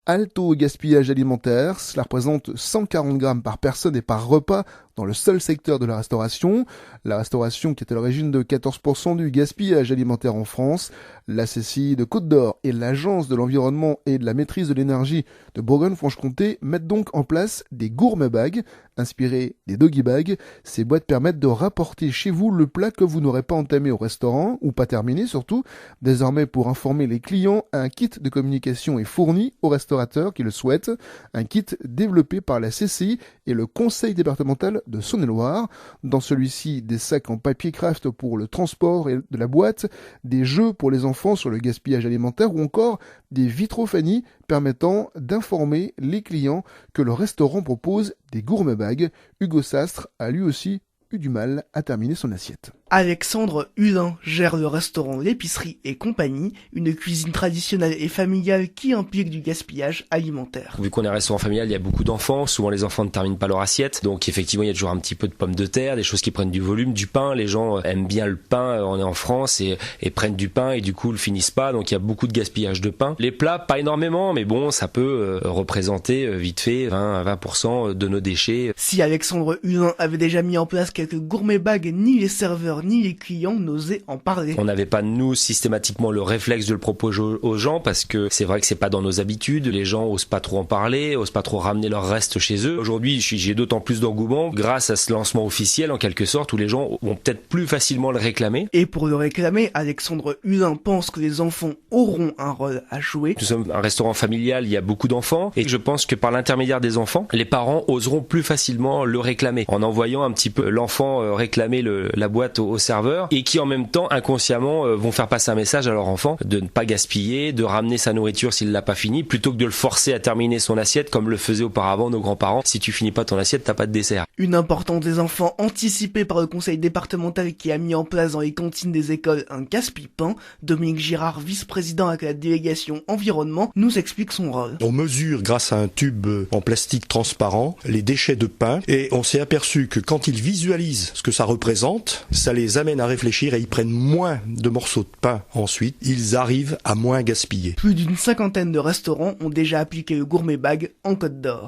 halte au gaspillage alimentaire. Cela représente 140 grammes par personne et par repas dans le seul secteur de la restauration. La restauration qui est à l'origine de 14% du gaspillage alimentaire en France. La CCI de Côte d'Or et l'Agence de l'environnement et de la maîtrise de l'énergie de Bourgogne-Franche-Comté mettent donc en place des gourmet bags, inspirés des doggy bags. Ces boîtes permettent de rapporter chez vous le plat que vous n'aurez pas entamé au restaurant, ou pas terminé surtout. Désormais, pour informer les clients, un kit de communication est fourni aux restaurateurs qui le souhaitent. Un kit développé par la CCI et le Conseil départemental de Saône-et-Loire. Dans celui-ci, des sacs en papier craft pour le transport de la boîte, des jeux pour les enfants sur le gaspillage alimentaire ou encore des vitrophanies permettant d'informer les clients que le restaurant propose des gourmet bags. Hugo Sastre a lui aussi eu du mal à terminer son assiette. Alexandre Hulin gère le restaurant L'Épicerie et Compagnie, une cuisine traditionnelle et familiale qui implique du gaspillage alimentaire. Vu qu'on est un restaurant familial, il y a beaucoup d'enfants, souvent les enfants ne terminent pas leur assiette, donc effectivement il y a toujours un petit peu de pommes de terre, des choses qui prennent du volume, du pain, les gens aiment bien le pain, on est en France et prennent du pain et du coup le finissent pas, donc il y a beaucoup de gaspillage de pain. Les plats, pas énormément, mais bon, ça peut représenter vite fait 20% de nos déchets. Si Alexandre Hulin avait déjà mis en place quelques gourmet bags, ni les serveurs ni les clients n'osaient en parler. On n'avait pas, nous, systématiquement le réflexe de le proposer aux gens parce que c'est vrai que c'est pas dans nos habitudes. Les gens osent pas trop en parler, osent pas trop ramener leur reste chez eux. Aujourd'hui, j'ai d'autant plus d'engouement grâce à ce lancement officiel, en quelque sorte, où les gens vont peut-être plus facilement le réclamer. Et pour le réclamer, Alexandre Hulin pense que les enfants auront un rôle à jouer. Nous sommes un restaurant familial, il y a beaucoup d'enfants et je pense que par l'intermédiaire des enfants, les parents oseront plus facilement le réclamer en envoyant un petit peu l'enfant réclamer la boîte au serveur et qui en même temps inconsciemment vont faire passer un message à leur enfant de ne pas gaspiller, de ramener sa nourriture s'il l'a pas fini plutôt que de le forcer à terminer son assiette comme le faisaient auparavant nos grands-parents. Si tu finis pas ton assiette, t'as pas de dessert. Une importance des enfants anticipée par le conseil départemental qui a mis en place dans les cantines des écoles un casse-pipe-pain. Dominique Girard, vice-président avec la délégation environnement, nous explique son rôle. On mesure grâce à un tube en plastique transparent les déchets de pain et on s'est aperçu que quand ils visualisent ce que ça représente, ça les amène à réfléchir et ils prennent moins de morceaux de pain ensuite. Ils arrivent à moins gaspiller. Plus d'une 50aine de restaurants ont déjà appliqué le gourmet bag en Côte d'Or.